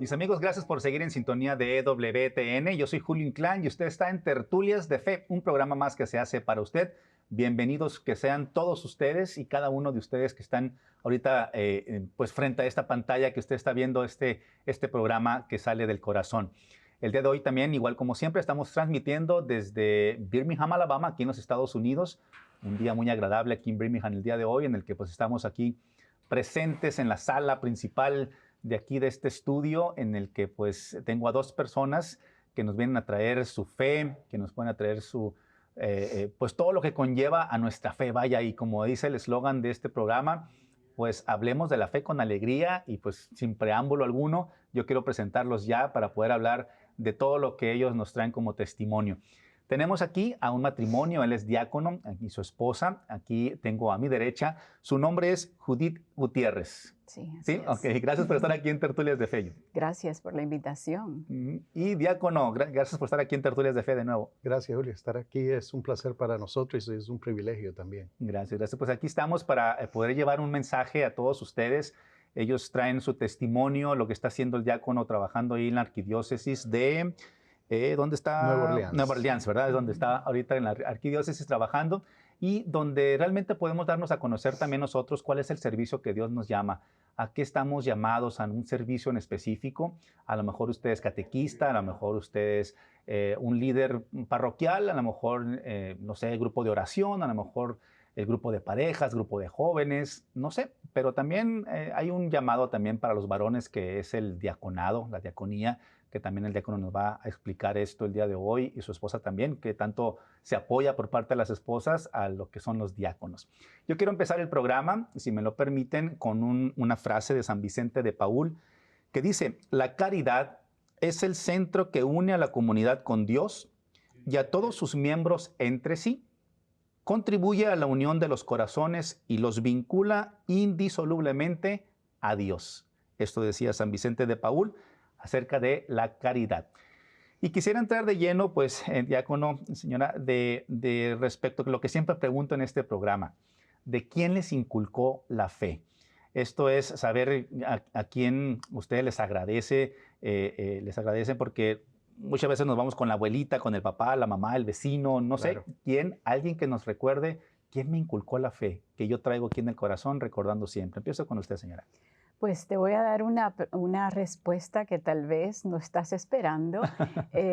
Mis amigos, gracias por seguir en sintonía de EWTN. Yo soy Julio Inclán y usted está en Tertulias de Fe, un programa más que se hace para usted. Bienvenidos que sean todos ustedes y cada uno de ustedes que están ahorita pues frente a esta pantalla que usted está viendo este programa que sale del corazón. El día de hoy también, igual como siempre, estamos transmitiendo desde Birmingham, Alabama, aquí en los Estados Unidos. Un día muy agradable aquí en Birmingham el día de hoy, en el que pues estamos aquí presentes en la sala principal de aquí de este estudio, en el que pues tengo a dos personas que nos vienen a traer su fe, que nos pueden a traer su pues todo lo que conlleva a nuestra fe. Vaya, y como dice el eslogan de este programa, pues hablemos de la fe con alegría y pues sin preámbulo alguno, yo quiero presentarlos ya para poder hablar de todo lo que ellos nos traen como testimonio. Tenemos aquí a un matrimonio, él es diácono y su esposa. Aquí tengo a mi derecha, su nombre es Judith Gutiérrez. Sí, ¿Sí? es. Ok, gracias por estar aquí en Tertulias de Fe. Gracias por la invitación. Y diácono, gracias por estar aquí en Tertulias de Fe de nuevo. Gracias, Julio. Estar aquí es un placer para nosotros y es un privilegio también. Gracias, gracias. Pues aquí estamos para poder llevar un mensaje a todos ustedes. Ellos traen su testimonio, lo que está haciendo el diácono trabajando ahí en la arquidiócesis de... ¿dónde está? Nueva Orleans, ¿verdad? Es donde está ahorita en la arquidiócesis trabajando y donde realmente podemos darnos a conocer también nosotros cuál es el servicio que Dios nos llama. ¿A qué estamos llamados? ¿A un servicio en específico? A lo mejor usted es catequista, a lo mejor usted es un líder parroquial, a lo mejor, no sé, grupo de oración, a lo mejor el grupo de parejas, grupo de jóvenes, no sé. Pero también hay un llamado también para los varones que es el diaconado, la diaconía, que también el diácono nos va a explicar esto el día de hoy, y su esposa también, que tanto se apoya por parte de las esposas a lo que son los diáconos. Yo quiero empezar el programa, si me lo permiten, con una frase de San Vicente de Paúl, que dice: la caridad es el centro que une a la comunidad con Dios y a todos sus miembros entre sí. Contribuye a la unión de los corazones y los vincula indisolublemente a Dios. Esto decía San Vicente de Paúl acerca de la caridad. Y quisiera entrar de lleno, pues, diácono, señora, de respecto a lo que siempre pregunto en este programa, ¿de quién les inculcó la fe? Esto es saber a quién ustedes les agradecen porque muchas veces nos vamos con la abuelita, con el papá, la mamá, el vecino, no Claro. sé, quién, alguien que nos recuerde quién me inculcó la fe, que yo traigo aquí en el corazón recordando siempre. Empiezo con usted, señora. Pues te voy a dar una respuesta que tal vez no estás esperando.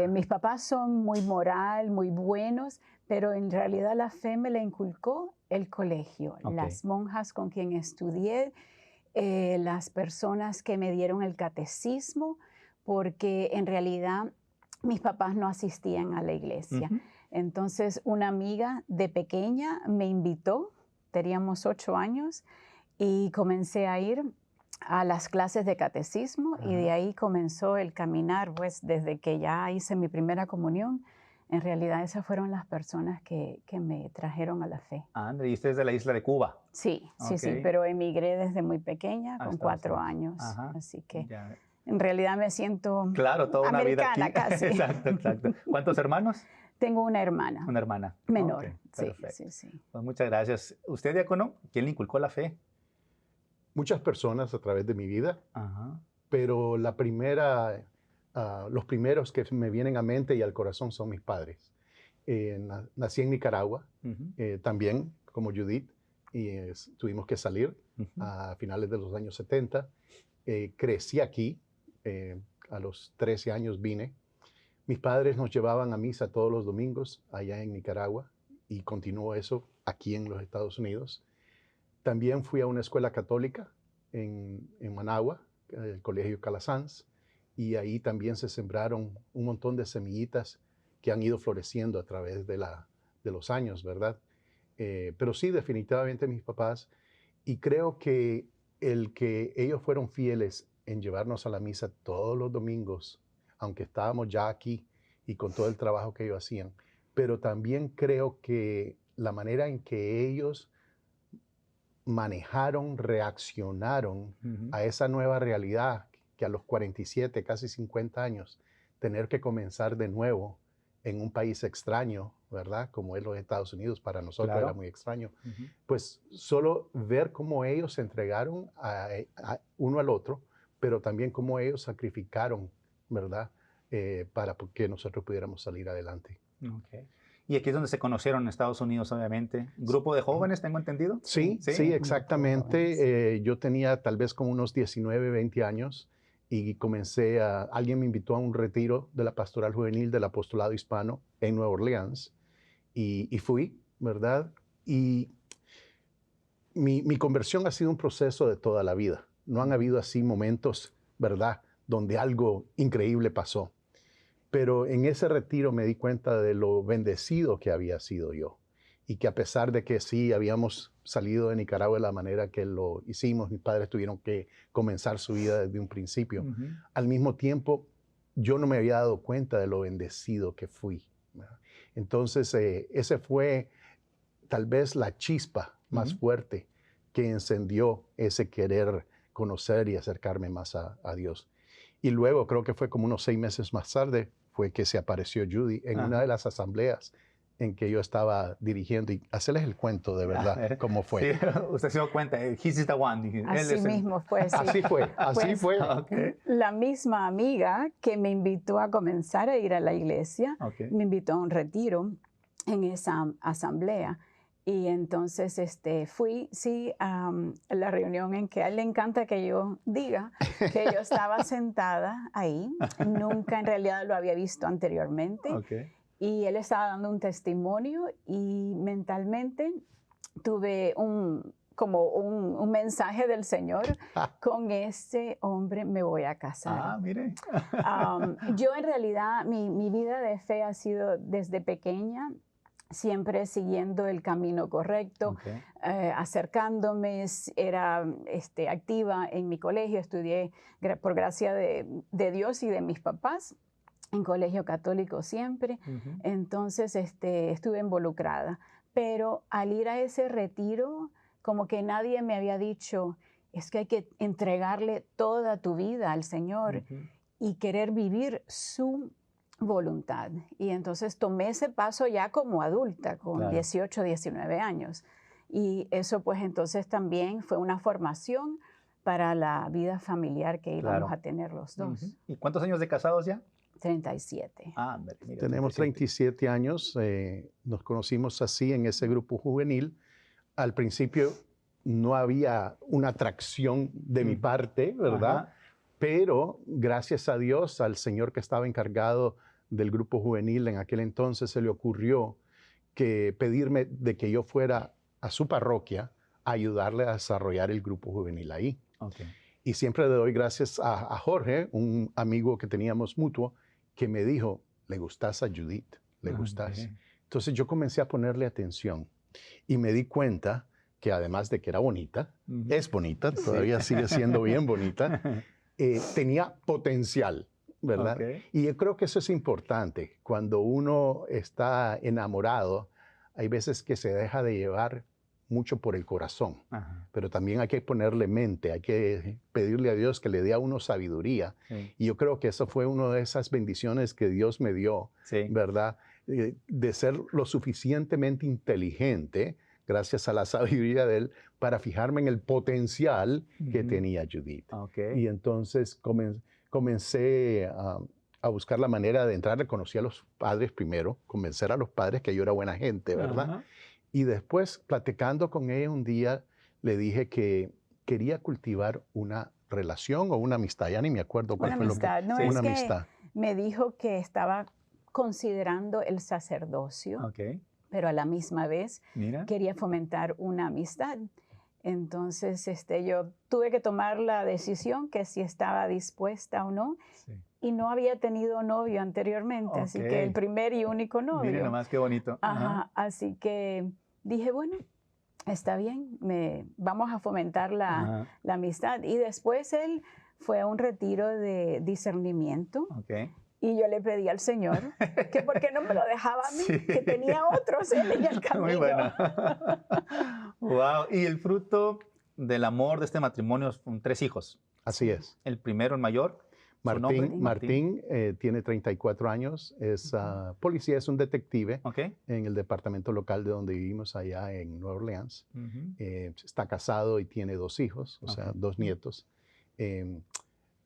Mis papás son muy moral, muy buenos, pero en realidad la fe me la inculcó el colegio, Ok. las monjas con quien estudié, las personas que me dieron el catecismo, porque en realidad mis papás no asistían a la iglesia. Ujú. Entonces una amiga de pequeña me invitó, teníamos 8 años, y comencé a ir a las clases de catecismo. Ajá. Y de ahí comenzó el caminar, pues desde que ya hice mi primera comunión. En realidad esas fueron las personas que me trajeron a la fe. André, y usted es de la isla de Cuba. Sí, sí, Ok. sí, pero emigré desde muy pequeña, con Hasta 4 Estados años. Ajá. Así que Ya. en realidad me siento Claro, toda una vida americana aquí. casi. Exacto, exacto. ¿Cuántos hermanos? Tengo una hermana Una hermana. menor. Ok, Sí, perfecto. sí, sí. Pues muchas gracias. ¿Usted, diácono, quién le inculcó la fe? Muchas personas a través de mi vida, Ajá. pero los primeros que me vienen a mente y al corazón son mis padres. Nací en Nicaragua, Ujú. también como Judith, y tuvimos que salir Ujú. a finales de los años 70. Crecí aquí, a los 13 años vine. Mis padres nos llevaban a misa todos los domingos allá en Nicaragua y continuó eso aquí en los Estados Unidos. También fui a una escuela católica en Managua, el Colegio Calasanz, y ahí también se sembraron un montón de semillitas que han ido floreciendo a través de los años, ¿verdad? Pero sí, definitivamente mis papás, y creo que el que ellos fueron fieles en llevarnos a la misa todos los domingos, aunque estábamos ya aquí y con todo el trabajo que ellos hacían, pero también creo que la manera en que ellos manejaron, reaccionaron Ujú. a esa nueva realidad que a los 47, casi 50 años, tener que comenzar de nuevo en un país extraño, ¿verdad? Como es los Estados Unidos, para nosotros Claro. era muy extraño. Ujú. Pues solo ver cómo ellos se entregaron uno al otro, pero también cómo ellos sacrificaron, ¿verdad? Para que nosotros pudiéramos salir adelante. Okay. Y aquí es donde se conocieron en Estados Unidos, obviamente. ¿Grupo de jóvenes, tengo entendido? Sí, exactamente. Yo tenía tal vez como unos 19, 20 años y alguien me invitó a un retiro de la Pastoral Juvenil del Apostolado Hispano en Nueva Orleans y fui, ¿verdad? Y mi conversión ha sido un proceso de toda la vida. No han habido así momentos, ¿verdad?, donde algo increíble pasó. Pero en ese retiro me di cuenta de lo bendecido que había sido yo. Y que a pesar de que sí habíamos salido de Nicaragua de la manera que lo hicimos, mis padres tuvieron que comenzar su vida desde un principio. Al mismo tiempo, yo no me había dado cuenta de lo bendecido que fui, ¿verdad? Entonces, ese fue tal vez la chispa más fuerte que encendió ese querer conocer y acercarme más a Dios. Y luego, creo que fue como unos 6 meses más tarde, fue que se apareció Judy en una de las asambleas en que yo estaba dirigiendo. Y hacerles el cuento de verdad, cómo fue. Sí, usted se dio cuenta, he's the one. Así mismo fue. Sí. Así fue. Okay. La misma amiga que me invitó a comenzar a ir a la iglesia, me invitó a un retiro en esa asamblea. Y entonces fui, sí, a la reunión en que a él le encanta que yo diga que yo estaba sentada ahí. Nunca en realidad lo había visto anteriormente. Y él estaba dando un testimonio y mentalmente tuve como un mensaje del Señor: con ese hombre me voy a casar. Ah, mire. Yo en realidad, mi vida de fe ha sido desde pequeña, siempre siguiendo el camino correcto, acercándome, era activa en mi colegio, estudié por gracia de Dios y de mis papás, en colegio católico siempre. Entonces estuve involucrada. Pero al ir a ese retiro, como que nadie me había dicho, es que hay que entregarle toda tu vida al Señor y querer vivir su voluntad. Y entonces tomé ese paso ya como adulta, con 18, 19 años. Y eso pues entonces también fue una formación para la vida familiar que íbamos a tener los dos. ¿Y cuántos años de casados ya? 37. Mira, tenemos 37 años. Nos conocimos así en ese grupo juvenil. Al principio no había una atracción de mi parte, ¿verdad? Pero gracias a Dios, al señor que estaba encargado del grupo juvenil en aquel entonces, se le ocurrió pedirme de que yo fuera a su parroquia a ayudarle a desarrollar el grupo juvenil ahí. Y siempre le doy gracias a Jorge, un amigo que teníamos mutuo, que me dijo, le gustas a Judith, le gustas. Entonces yo comencé a ponerle atención y me di cuenta que además de que era bonita, es bonita, todavía sigue siendo bien bonita, tenía potencial, ¿verdad? Y yo creo que eso es importante. Cuando uno está enamorado, hay veces que se deja de llevar mucho por el corazón, pero también hay que ponerle mente, hay que pedirle a Dios que le dé a uno sabiduría. Y yo creo que eso fue una de esas bendiciones que Dios me dio, ¿verdad? De ser lo suficientemente inteligente, gracias a la sabiduría de Él, para fijarme en el potencial que tenía Judith. Y entonces comencé a buscar la manera de entrar. Conocí a los padres primero, convencer a los padres que yo era buena gente, ¿verdad? Y después, platicando con ella un día, le dije que quería cultivar una relación o una amistad. Ya ni me acuerdo cuál fue amistad. lo que... No, una amistad. Me dijo que estaba considerando el sacerdocio, pero a la misma vez quería fomentar una amistad. Entonces yo tuve que tomar la decisión que si estaba dispuesta o no. Y no había tenido novio anteriormente, así que el primer y único novio. Miren nomás qué bonito. Así que dije, bueno, está bien, vamos a fomentar la amistad. Y después él fue a un retiro de discernimiento. Y yo le pedí al Señor que por qué no me lo dejaba a mí, que tenía otros él en el camino. Muy bueno. Wow. Y el fruto del amor de este matrimonio son 3 hijos. Así es. El primero, el mayor. Martín tiene 34 años, es policía, es un detective en el departamento local de donde vivimos allá en Nueva Orleans. Está casado y tiene 2 hijos, o sea, 2 nietos.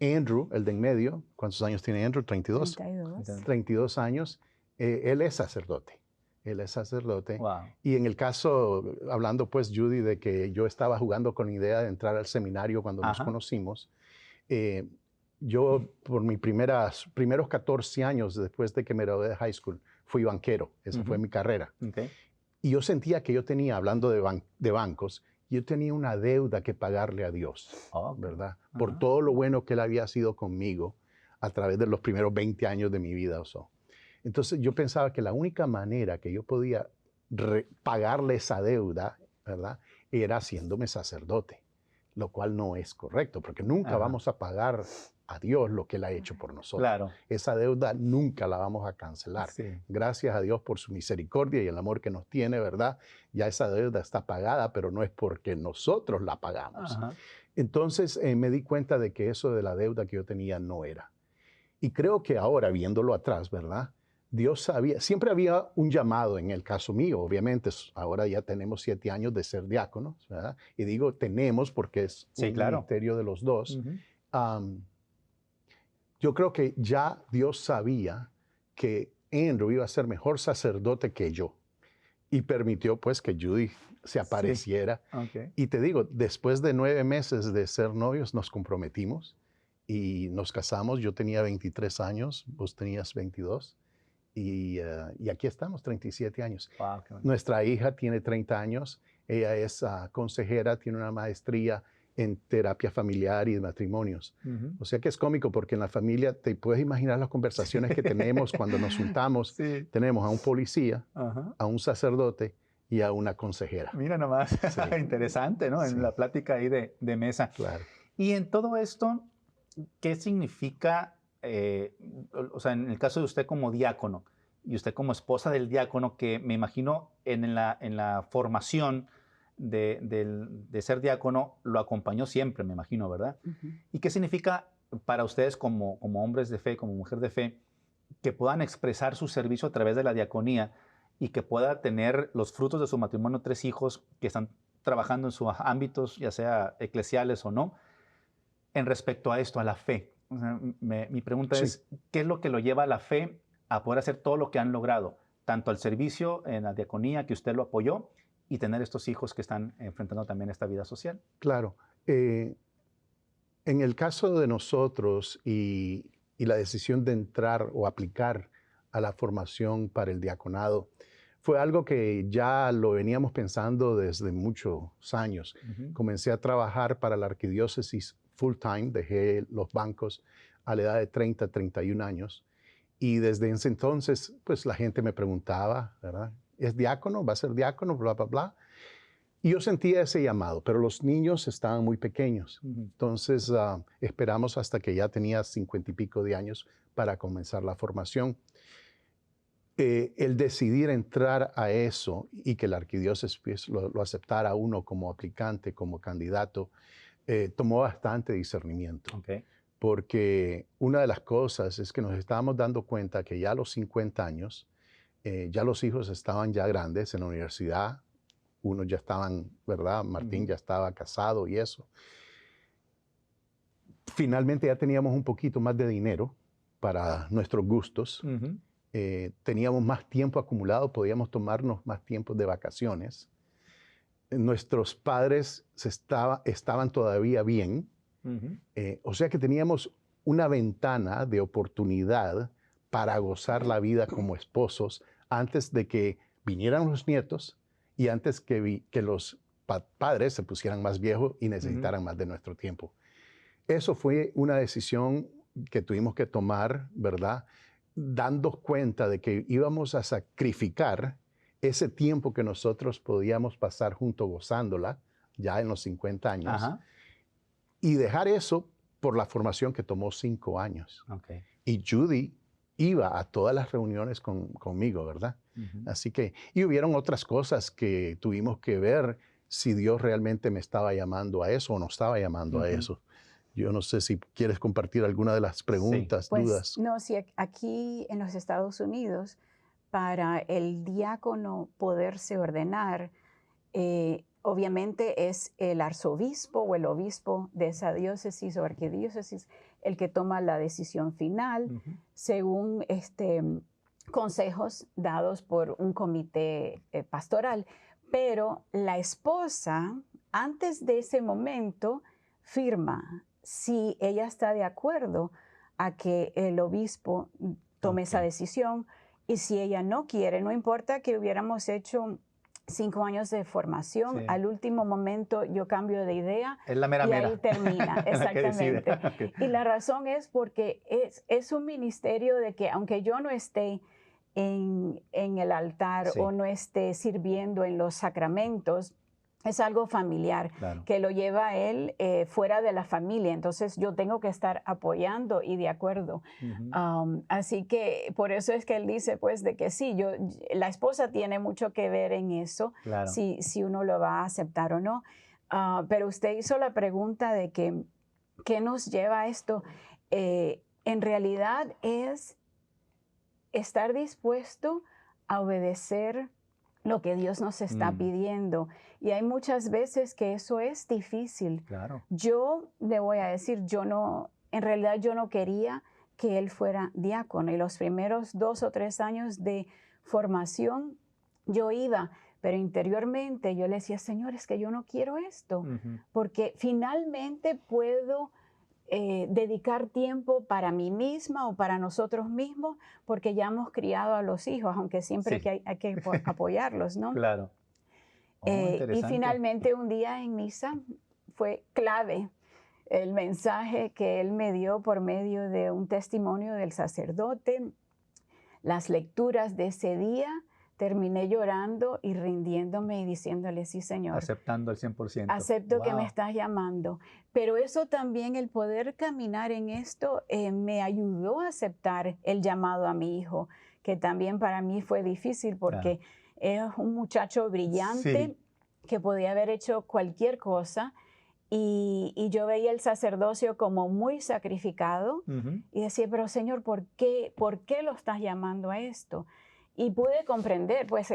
Andrew, el de en medio, ¿cuántos años tiene Andrew? 32. 32 años. Él es sacerdote. Él es sacerdote. Wow. Y en el caso, hablando pues, Judy, de que yo estaba jugando con la idea de entrar al seminario cuando nos conocimos, yo por mis primeros 14 años después de que me gradué de high school, fui banquero. Esa fue mi carrera. Okay. Y yo sentía que yo tenía, hablando de bancos, yo tenía una deuda que pagarle a Dios, ¿verdad? Por todo lo bueno que Él había sido conmigo a través de los primeros 20 años de mi vida o so. Entonces yo pensaba que la única manera que yo podía pagarle esa deuda, ¿verdad?, era haciéndome sacerdote, lo cual no es correcto, porque nunca vamos a pagar a Dios lo que Él ha hecho por nosotros. Claro. Esa deuda nunca la vamos a cancelar. Sí. Gracias a Dios por su misericordia y el amor que nos tiene, ¿verdad? Ya esa deuda está pagada, pero no es porque nosotros la pagamos. Entonces me di cuenta de que eso de la deuda que yo tenía no era. Y creo que ahora, viéndolo atrás, ¿verdad?, Dios sabía, siempre había un llamado en el caso mío, obviamente, ahora ya tenemos 7 años de ser diáconos, ¿verdad? Y digo tenemos porque es un ministerio de los dos. Yo creo que ya Dios sabía que Andrew iba a ser mejor sacerdote que yo y permitió pues que Judy se apareciera. Y te digo, después de 9 meses de ser novios nos comprometimos y nos casamos. Yo tenía 23 años, vos tenías 22. Y aquí estamos, 37 años. Wow, qué bueno. Nuestra hija tiene 30 años. Ella es consejera, tiene una maestría en terapia familiar y de matrimonios. O sea que es cómico porque en la familia te puedes imaginar las conversaciones que tenemos cuando nos juntamos. Tenemos a un policía, a un sacerdote y a una consejera. Mira nomás, interesante, ¿no? En la plática ahí de mesa. Claro. Y en todo esto, ¿qué significa? O sea, en el caso de usted como diácono y usted como esposa del diácono, que me imagino en la formación de ser diácono lo acompañó siempre, me imagino, ¿verdad? ¿Y qué significa para ustedes como hombres de fe, como mujer de fe, que puedan expresar su servicio a través de la diaconía y que pueda tener los frutos de su matrimonio, 3 hijos que están trabajando en sus ámbitos, ya sea eclesiales o no, en respecto a esto, a la fe? O sea, mi pregunta es, ¿qué es lo que lo lleva a la fe a poder hacer todo lo que han logrado? Tanto al servicio en la diaconía, que usted lo apoyó, y tener estos hijos que están enfrentando también esta vida social. Claro. En el caso de nosotros y la decisión de entrar o aplicar a la formación para el diaconado, fue algo que ya lo veníamos pensando desde muchos años. Comencé a trabajar para la arquidiócesis full time, dejé los bancos a la edad de 30, 31 años. Y desde ese entonces, pues la gente me preguntaba, ¿verdad? ¿Es diácono? ¿Va a ser diácono? Bla, bla, bla. Y yo sentía ese llamado, pero los niños estaban muy pequeños. Entonces esperamos hasta que ya tenía 50 y pico de años para comenzar la formación. El decidir entrar a eso y que la arquidiócesis pues, lo aceptara a uno como aplicante, como candidato, tomó bastante discernimiento. Porque una de las cosas es que nos estábamos dando cuenta que ya a los 50 años, ya los hijos estaban ya grandes en la universidad, unos ya estaban, ¿verdad? Martín ya estaba casado y eso. Finalmente ya teníamos un poquito más de dinero para nuestros gustos. Teníamos más tiempo acumulado, podíamos tomarnos más tiempo de vacaciones. Nuestros padres estaban todavía bien. O sea que teníamos una ventana de oportunidad para gozar la vida como esposos antes de que vinieran los nietos y antes que los padres se pusieran más viejos y necesitaran más de nuestro tiempo. Eso fue una decisión que tuvimos que tomar, ¿verdad? Dando cuenta de que íbamos a sacrificar ese tiempo que nosotros podíamos pasar juntos gozándola, ya en los 50 años, y dejar eso por la formación que tomó 5 años. Y Judy iba a todas las reuniones conmigo, ¿verdad? Así que, y hubieron otras cosas que tuvimos que ver si Dios realmente me estaba llamando a eso o no estaba llamando a eso. Yo no sé si quieres compartir alguna de las preguntas, dudas. No, sí, aquí en los Estados Unidos, para el diácono poderse ordenar, obviamente es el arzobispo o el obispo de esa diócesis o arquidiócesis el que toma la decisión final, según consejos dados por un comité pastoral. Pero la esposa, antes de ese momento, firma si ella está de acuerdo a que el obispo tome esa decisión, y si ella no quiere, no importa que hubiéramos hecho 5 años de formación, Sí. al último momento yo cambio de idea Es la mera y mera. ahí termina, exactamente. Okay. Y la razón es porque es un ministerio de que aunque yo no esté en el altar Sí. o no esté sirviendo en los sacramentos, es algo familiar, Claro. que lo lleva él fuera de la familia. Entonces yo tengo que estar apoyando y de acuerdo. Así que por eso es que él dice pues de que sí, la esposa tiene mucho que ver en eso, Claro. si uno lo va a aceptar o no. Pero usted hizo la pregunta de que ¿qué nos lleva a esto? En realidad es estar dispuesto a obedecer lo que Dios nos está pidiendo. Y hay muchas veces que eso es difícil. Claro. Yo le voy a decir, en realidad yo no quería que él fuera diácono. Y los primeros 2 o 3 años de formación yo iba, pero interiormente yo le decía, Señor, es que yo no quiero esto, porque finalmente puedo dedicar tiempo para mí misma o para nosotros mismos, porque ya hemos criado a los hijos, aunque siempre Sí. hay que apoyarlos, ¿no? Claro. Oh, Y interesante. finalmente un día en misa fue clave el mensaje que él me dio por medio de un testimonio del sacerdote, las lecturas de ese día. Terminé llorando y rindiéndome y diciéndole, sí, Señor. Aceptando al 100%. Acepto que me Wow. estás llamando. Pero eso también, el poder caminar en esto, me ayudó a aceptar el llamado a mi hijo, que también para mí fue difícil porque es un muchacho brillante que podía haber hecho cualquier cosa. Y yo veía el sacerdocio como muy sacrificado y decía, pero Señor, ¿por qué lo estás llamando a esto? Y pude comprender, pues,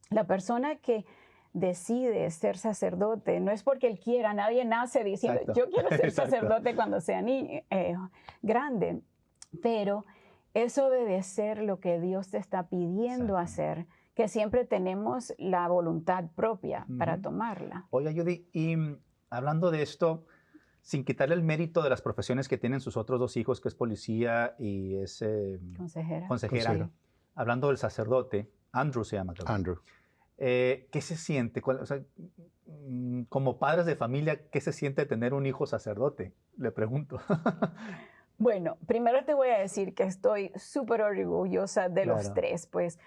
la persona que decide ser sacerdote no es porque él quiera, nadie nace diciendo, Exacto. yo quiero ser Exacto. sacerdote cuando sea grande, pero es obedecer lo que Dios te está pidiendo hacer, que siempre tenemos la voluntad propia para tomarla. Oiga, Judy, y hablando de esto, sin quitarle el mérito de las profesiones que tienen sus otros 2 hijos, que es policía y es consejera. Hablando del sacerdote, Andrew se llama. Creo. Andrew. ¿Qué se siente? O sea, como padres de familia, ¿qué se siente tener un hijo sacerdote? Le pregunto. Bueno, primero te voy a decir que estoy súper orgullosa de los 3, pues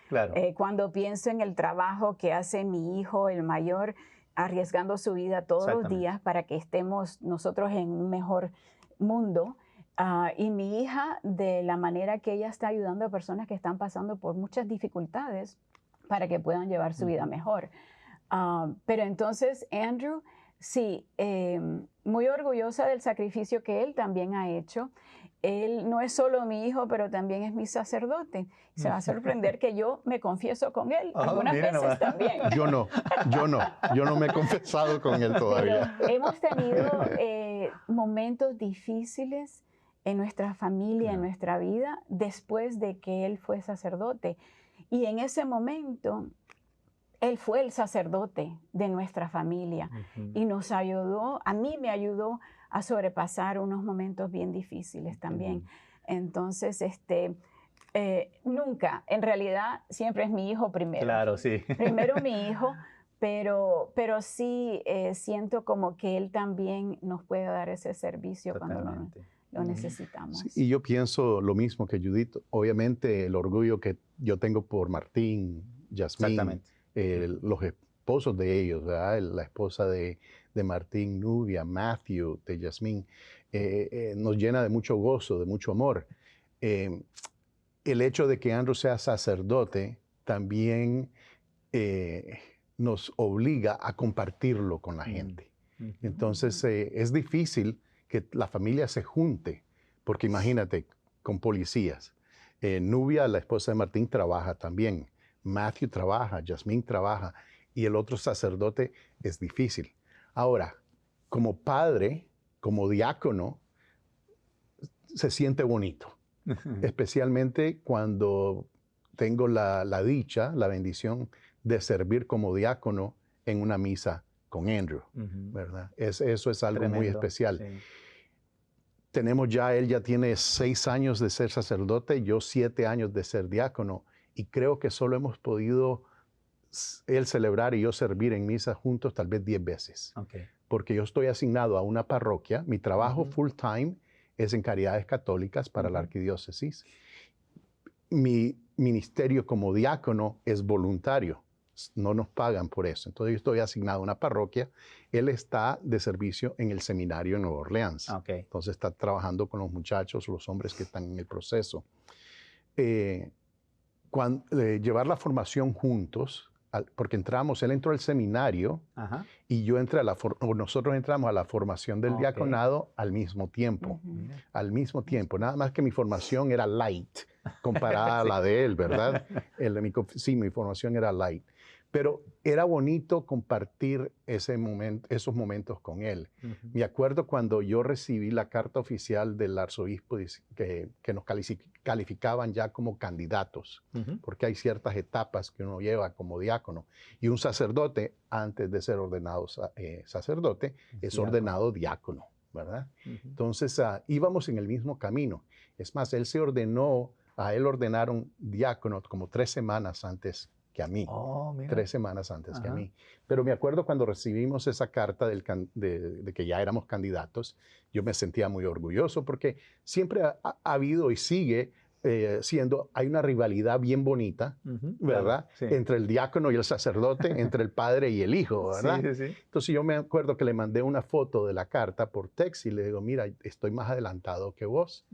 cuando pienso en el trabajo que hace mi hijo, el mayor, arriesgando su vida todos los días para que estemos nosotros en un mejor mundo. Y mi hija, de la manera que ella está ayudando a personas que están pasando por muchas dificultades para que puedan llevar su vida mejor. Pero entonces, Andrew, sí, muy orgullosa del sacrificio que él también ha hecho. Él no es solo mi hijo, pero también es mi sacerdote. Se va a sorprender que yo me confieso con él algunas veces también. Yo no me he confesado con él todavía. Pero hemos tenido momentos difíciles en nuestra familia, en nuestra vida, después de que él fue sacerdote. Y en ese momento, él fue el sacerdote de nuestra familia y nos ayudó, a mí me ayudó a sobrepasar unos momentos bien difíciles también. Entonces, nunca, en realidad, siempre es mi hijo primero. Claro, sí. Primero mi hijo, pero sí siento como que él también nos puede dar ese servicio cuando lo necesitamos. Sí, y yo pienso lo mismo que Judith. Obviamente el orgullo que yo tengo por Martín, Yasmín, los esposos de ellos, ¿verdad? La esposa de Martín, Nubia, Matthew, de Yasmín, nos llena de mucho gozo, de mucho amor. El hecho de que Andrew sea sacerdote también nos obliga a compartirlo con la gente. Entonces es difícil que la familia se junte, porque imagínate, con policías. Nubia, la esposa de Martín, trabaja también. Matthew trabaja, Yasmín trabaja, y el otro sacerdote es difícil. Ahora, como padre, como diácono, se siente bonito, especialmente cuando tengo la dicha, la bendición de servir como diácono en una misa con Andrew, ¿verdad? Eso es algo muy especial. Sí. Él ya tiene 6 años de ser sacerdote, yo 7 años de ser diácono, y creo que solo hemos podido él celebrar y yo servir en misa juntos tal vez 10 veces. Okay. Porque yo estoy asignado a una parroquia, mi trabajo full time es en Caridades Católicas para la arquidiócesis. Mi ministerio como diácono es voluntario, no nos pagan por eso. Entonces yo estoy asignado a una parroquia, él está de servicio en el seminario en Nueva Orleans. Okay. Entonces está trabajando con los muchachos, los hombres que están en el proceso. Llevar la formación juntos, porque él entró al seminario y yo entré nosotros entramos a la formación del diaconado al mismo tiempo. Al mismo tiempo, nada más que mi formación era light comparada a la de él, ¿verdad? Mi formación era light. Pero era bonito compartir esos momentos con él. Me acuerdo cuando yo recibí la carta oficial del arzobispo que nos calificaban ya como candidatos, porque hay ciertas etapas que uno lleva como diácono. Y un sacerdote, antes de ser ordenado sacerdote, es ordenado diácono, ¿verdad? Entonces íbamos en el mismo camino. Es más, a él ordenaron diácono como 3 semanas antes que a mí. 3 semanas antes que a mí. Pero me acuerdo cuando recibimos esa carta de que ya éramos candidatos, yo me sentía muy orgulloso porque siempre ha habido y sigue hay una rivalidad bien bonita, ¿verdad? Claro, sí. Entre el diácono y el sacerdote, entre el padre y el hijo, ¿verdad? Sí. Entonces yo me acuerdo que le mandé una foto de la carta por texto y le digo, mira, estoy más adelantado que vos.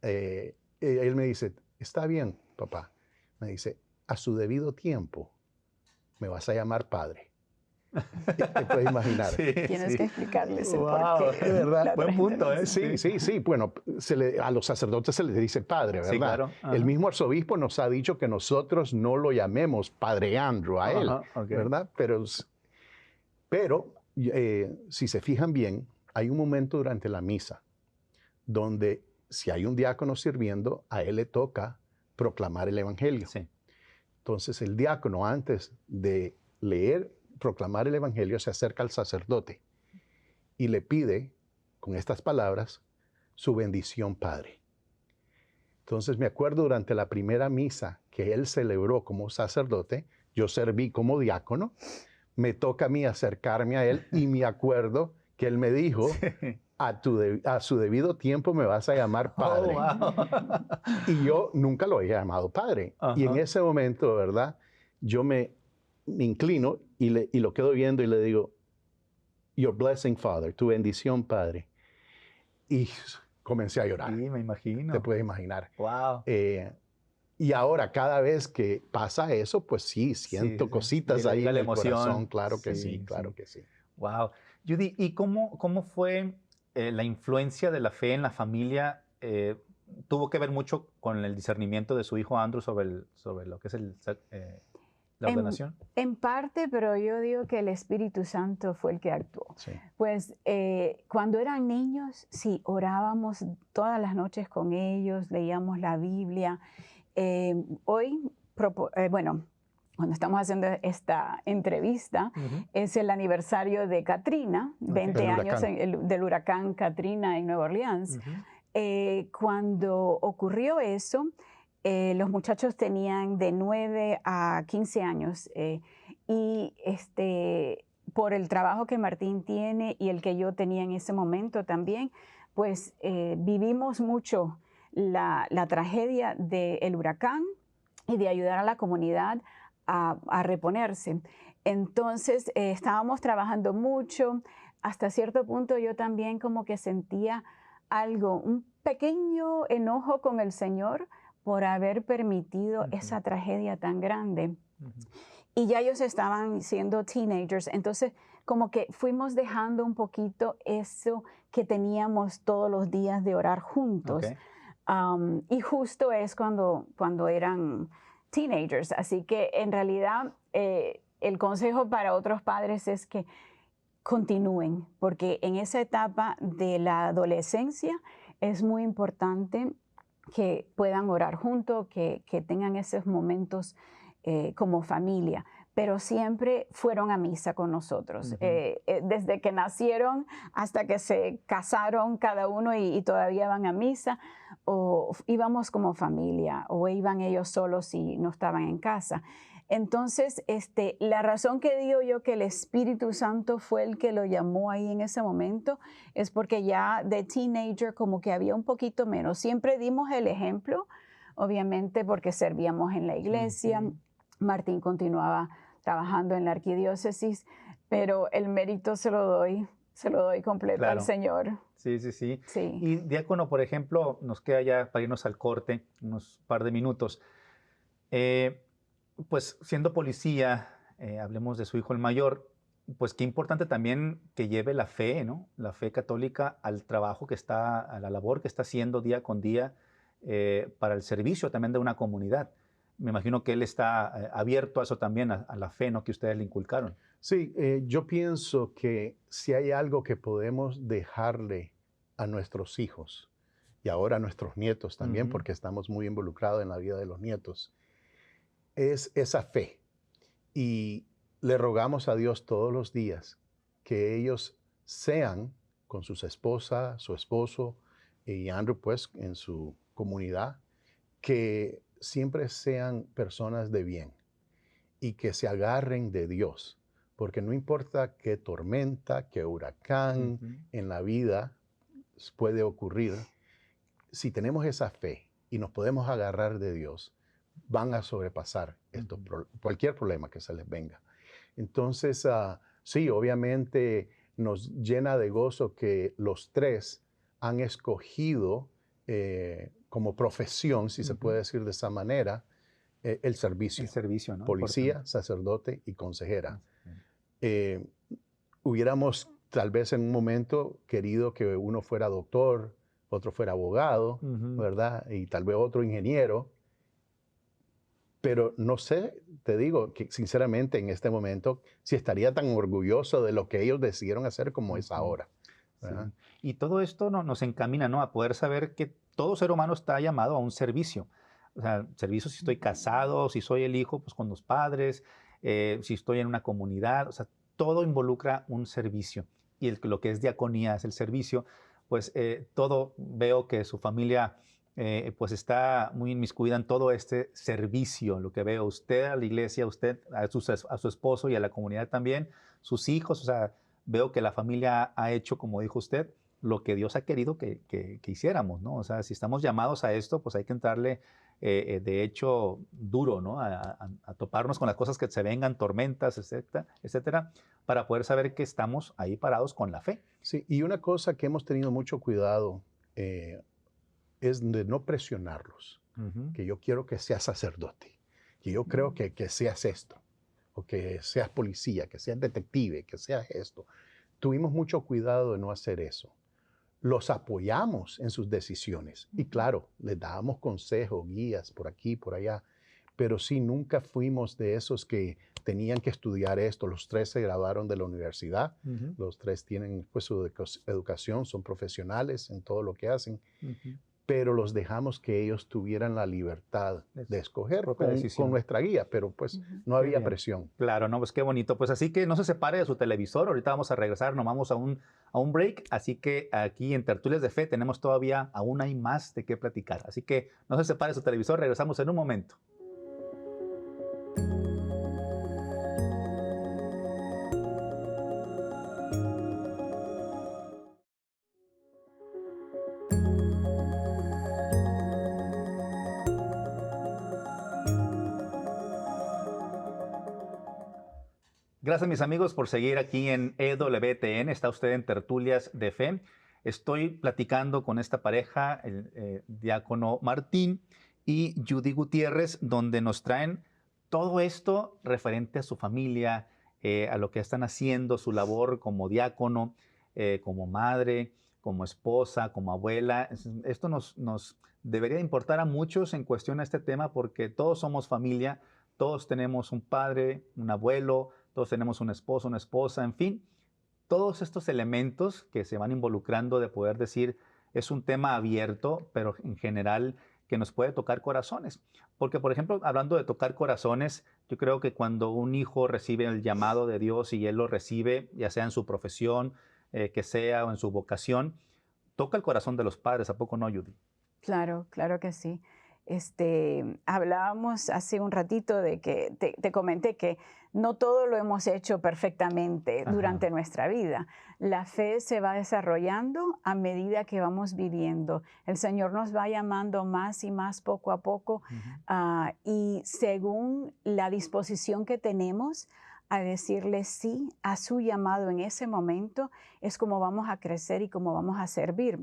Él me dice, está bien, papá. Me dice, a su debido tiempo me vas a llamar padre. Te puedes imaginar. Tienes que explicarles el porqué. Es verdad. Buen punto, ¿eh? Sí. Bueno, a los sacerdotes se les dice padre, ¿verdad? Sí, claro. El mismo arzobispo nos ha dicho que nosotros no lo llamemos padre Andrew a él, ¿verdad? Pero si se fijan bien, hay un momento durante la misa donde si hay un diácono sirviendo, a él le toca proclamar el evangelio. Sí. Entonces el diácono, antes de proclamar el evangelio, se acerca al sacerdote y le pide, con estas palabras, su bendición, Padre. Entonces me acuerdo durante la primera misa que él celebró como sacerdote, yo serví como diácono, me toca a mí acercarme a él y me acuerdo que él me dijo, a su debido tiempo me vas a llamar padre. Y yo nunca lo había llamado padre. Y en ese momento, ¿verdad? Yo me inclino y lo quedo viendo y le digo, your blessing, Father, tu bendición, Padre. Y comencé a llorar. Sí, me imagino. Te puedes imaginar. Wow. Y ahora, cada vez que pasa eso, pues sí, siento cositas ahí en el corazón. Claro que sí, claro que sí. Wow. Judy, ¿y cómo fue la influencia de la fe en la familia? ¿Tuvo que ver mucho con el discernimiento de su hijo Andrew sobre lo que es la ordenación? En parte, pero yo digo que el Espíritu Santo fue el que actuó. Sí. Pues cuando eran niños, sí, orábamos todas las noches con ellos, leíamos la Biblia. Hoy, cuando estamos haciendo esta entrevista, es el aniversario de Katrina, 20 años del huracán Katrina en Nueva Orleans. Cuando ocurrió eso, los muchachos tenían de 9 a 15 años y por el trabajo que Martín tiene y el que yo tenía en ese momento también, pues vivimos mucho la tragedia del huracán y de ayudar a la comunidad a reponerse. Entonces estábamos trabajando mucho. Hasta cierto punto yo también como que sentía un pequeño enojo con el Señor por haber permitido esa tragedia tan grande. Y ya ellos estaban siendo teenagers, entonces como que fuimos dejando un poquito eso que teníamos todos los días de orar juntos. Y justo es cuando eran teenagers. Así que en realidad el consejo para otros padres es que continúen, porque en esa etapa de la adolescencia es muy importante que puedan orar juntos, que tengan esos momentos como familia, pero siempre fueron a misa con nosotros. Desde que nacieron hasta que se casaron cada uno y todavía van a misa, o íbamos como familia, o iban ellos solos si no estaban en casa. Entonces, la razón que digo yo que el Espíritu Santo fue el que lo llamó ahí en ese momento es porque ya de teenager como que había un poquito menos. Siempre dimos el ejemplo, obviamente porque servíamos en la iglesia. Martín continuaba trabajando en la arquidiócesis, pero el mérito se lo doy completo al Señor. Sí. Y diácono, por ejemplo, nos queda ya para irnos al corte, unos par de minutos. Pues siendo policía, hablemos de su hijo el mayor, pues qué importante también que lleve la fe, ¿no? La fe católica al trabajo que está, a la labor que está haciendo día con día para el servicio también de una comunidad. Me imagino que él está abierto a eso también, a la fe, ¿no? Que ustedes le inculcaron. Sí, yo pienso que si hay algo que podemos dejarle a nuestros hijos y ahora a nuestros nietos también, porque estamos muy involucrados en la vida de los nietos, es esa fe. Y le rogamos a Dios todos los días que ellos sean con sus esposas, su esposo y Andrew pues en su comunidad, que siempre sean personas de bien y que se agarren de Dios, porque no importa qué tormenta, qué huracán en la vida puede ocurrir, si tenemos esa fe y nos podemos agarrar de Dios, van a sobrepasar cualquier problema que se les venga. Entonces, sí, obviamente nos llena de gozo que los tres han escogido como profesión, si se puede decir de esa manera, el servicio. El servicio, ¿no? Policía, sacerdote y consejera. Hubiéramos tal vez en un momento querido que uno fuera doctor, otro fuera abogado, ¿verdad? Y tal vez otro ingeniero. Pero no sé, te digo que sinceramente en este momento si estaría tan orgulloso de lo que ellos decidieron hacer como es ahora. Sí. Y todo esto nos encamina, ¿no? A poder saber que todo ser humano está llamado a un servicio. O sea, servicio si estoy casado, si soy el hijo, pues con los padres, si estoy en una comunidad. O sea, todo involucra un servicio. Y lo que es diaconía es el servicio. Pues todo veo que su familia pues está muy inmiscuida en todo este servicio. Lo que veo usted a la iglesia, usted a su esposo y a la comunidad también, sus hijos. O sea, veo que la familia ha hecho, como dijo usted, lo que Dios ha querido que hiciéramos, ¿no? O sea, si estamos llamados a esto, pues hay que entrarle, de hecho, duro, ¿no? A toparnos con las cosas que se vengan, tormentas, etcétera, etcétera, para poder saber que estamos ahí parados con la fe. Sí, y una cosa que hemos tenido mucho cuidado es de no presionarlos, que yo quiero que seas sacerdote, que yo creo que seas esto, o que seas policía, que seas detective, que seas esto. Tuvimos mucho cuidado de no hacer eso. Los apoyamos en sus decisiones y claro, les dábamos consejos, guías por aquí, por allá, pero sí, nunca fuimos de esos que tenían que estudiar esto. Los tres se graduaron de la universidad, los tres tienen pues su educación, son profesionales en todo lo que hacen, pero los dejamos que ellos tuvieran la libertad de escoger con nuestra guía, pero pues no había presión. Claro, no, pues qué bonito. Pues así que no se separe de su televisor, ahorita vamos a regresar, nos vamos a un break, así que aquí en Tertulias de Fe tenemos todavía, aún hay más de qué platicar. Así que no se separe de su televisor, regresamos en un momento. Gracias, mis amigos, por seguir aquí en EWTN. Está usted en Tertulias de Fe. Estoy platicando con esta pareja, el diácono Martín y Judy Gutiérrez, donde nos traen todo esto referente a su familia, a lo que están haciendo, su labor como diácono, como madre, como esposa, como abuela. Esto nos debería importar a muchos en cuestión a este tema porque todos somos familia, todos tenemos un padre, un abuelo, todos tenemos un esposo, una esposa, en fin, todos estos elementos que se van involucrando de poder decir, es un tema abierto, pero en general que nos puede tocar corazones. Porque, por ejemplo, hablando de tocar corazones, yo creo que cuando un hijo recibe el llamado de Dios y él lo recibe, ya sea en su profesión, que sea, o en su vocación, toca el corazón de los padres, ¿a poco no, Judy? Claro, claro que sí. Hablábamos hace un ratito de que te comenté que no todo lo hemos hecho perfectamente Ajá. durante nuestra vida. La fe se va desarrollando a medida que vamos viviendo. El Señor nos va llamando más y más poco a poco, y según la disposición que tenemos a decirle sí a su llamado en ese momento, es como vamos a crecer y como vamos a servir.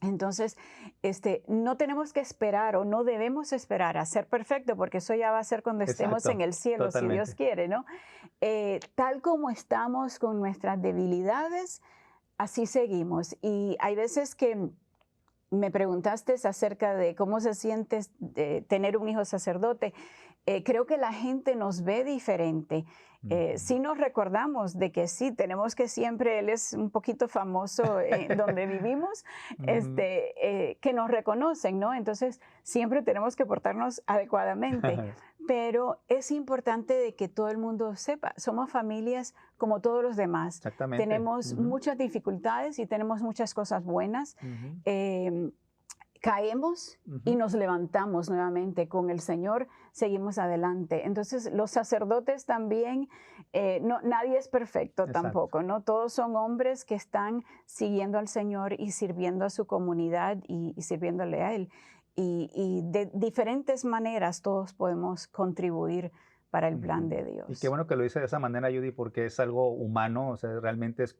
Entonces, no tenemos que esperar o no debemos esperar a ser perfecto, porque eso ya va a ser cuando estemos en Exacto, el cielo, si Dios totalmente. quiere, ¿no? Tal como estamos con nuestras debilidades, así seguimos. Y hay veces que me preguntaste acerca de cómo se siente tener un hijo sacerdote. Creo que la gente nos ve diferente. Sí nos recordamos de que sí, tenemos que siempre, él es un poquito famoso en donde vivimos, Ujú. que nos reconocen, ¿no? Entonces, siempre tenemos que portarnos adecuadamente. Pero es importante de que todo el mundo sepa, somos familias como todos los demás. Exactamente. Tenemos Ujú, muchas dificultades y tenemos muchas cosas buenas. ujú, Caemos y ujú. nos levantamos nuevamente con el Señor, seguimos adelante. Entonces, los sacerdotes también, nadie es perfecto Exacto. tampoco, ¿no? Todos son hombres que están siguiendo al Señor y sirviendo a su comunidad y sirviéndole a Él. Y de diferentes maneras todos podemos contribuir para el plan Ujú. de Y qué Dios. bueno que lo dice de esa manera, Judy, porque es algo humano, o sea, realmente es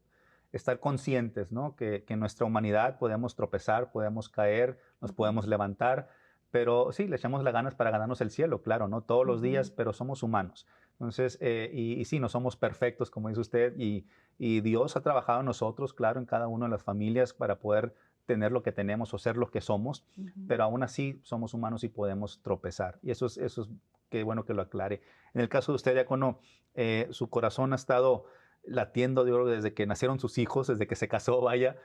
estar conscientes, ¿no? Que en nuestra humanidad podemos tropezar, podemos caer, nos Ujú, podemos levantar, pero sí, le echamos las ganas para ganarnos el cielo, claro, no todos los días, ujú, pero somos humanos. Entonces, y sí, no somos perfectos, como dice usted, y Dios ha trabajado en nosotros, claro, en cada una de las familias para poder tener lo que tenemos o ser lo que somos, ujú. pero aún así somos humanos y podemos tropezar. Y eso es qué bueno que lo aclare. En el caso de usted, diácono, su corazón ha estado latiendo, yo creo, desde que nacieron sus hijos, desde que se casó, vaya,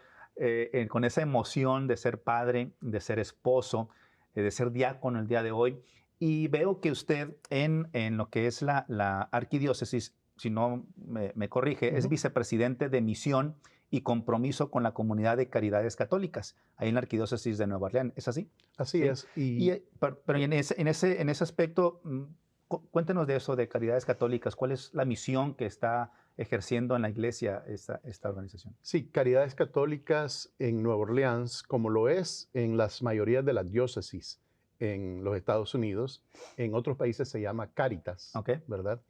con esa emoción de ser padre, de ser esposo, de ser diácono el día de hoy. Y veo que usted en lo que es la arquidiócesis, si no me corrige, es Ujú. vicepresidente de misión y compromiso con la comunidad de caridades católicas, ahí en la arquidiócesis de Nueva Orleans. ¿Es así? Así Sí. es. Y, Y pero en ese aspecto, cuéntenos de eso, de Caridades Católicas. ¿Cuál es la misión que está ejerciendo en la iglesia esta organización? sí, Caridades Católicas en Nueva Orleans, como lo es en las mayorías de las diócesis en los Estados Unidos, en otros países se llama Caritas, ¿Ok? ¿verdad?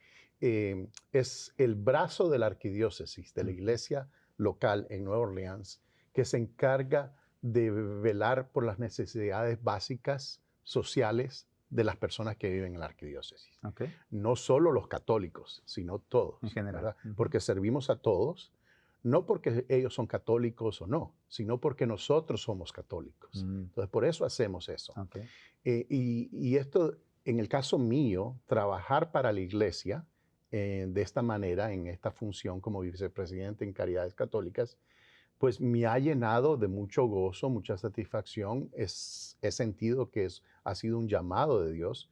Es el brazo de la arquidiócesis, de la Ujú, iglesia local en Nueva Orleans, que se encarga de velar por las necesidades básicas sociales de las personas que viven en la arquidiócesis. ¿Ok? No solo los católicos, sino En todos, general. ¿verdad? Ujú, Porque servimos a todos, no porque ellos son católicos o no, sino porque nosotros somos católicos. mm, Entonces, por eso hacemos eso. ok. Y esto, en el caso mío, trabajar para la iglesia de esta manera, en esta función como vicepresidente en Caridades Católicas, pues me ha llenado de mucho gozo, mucha satisfacción. He sentido que ha sido un llamado de Dios.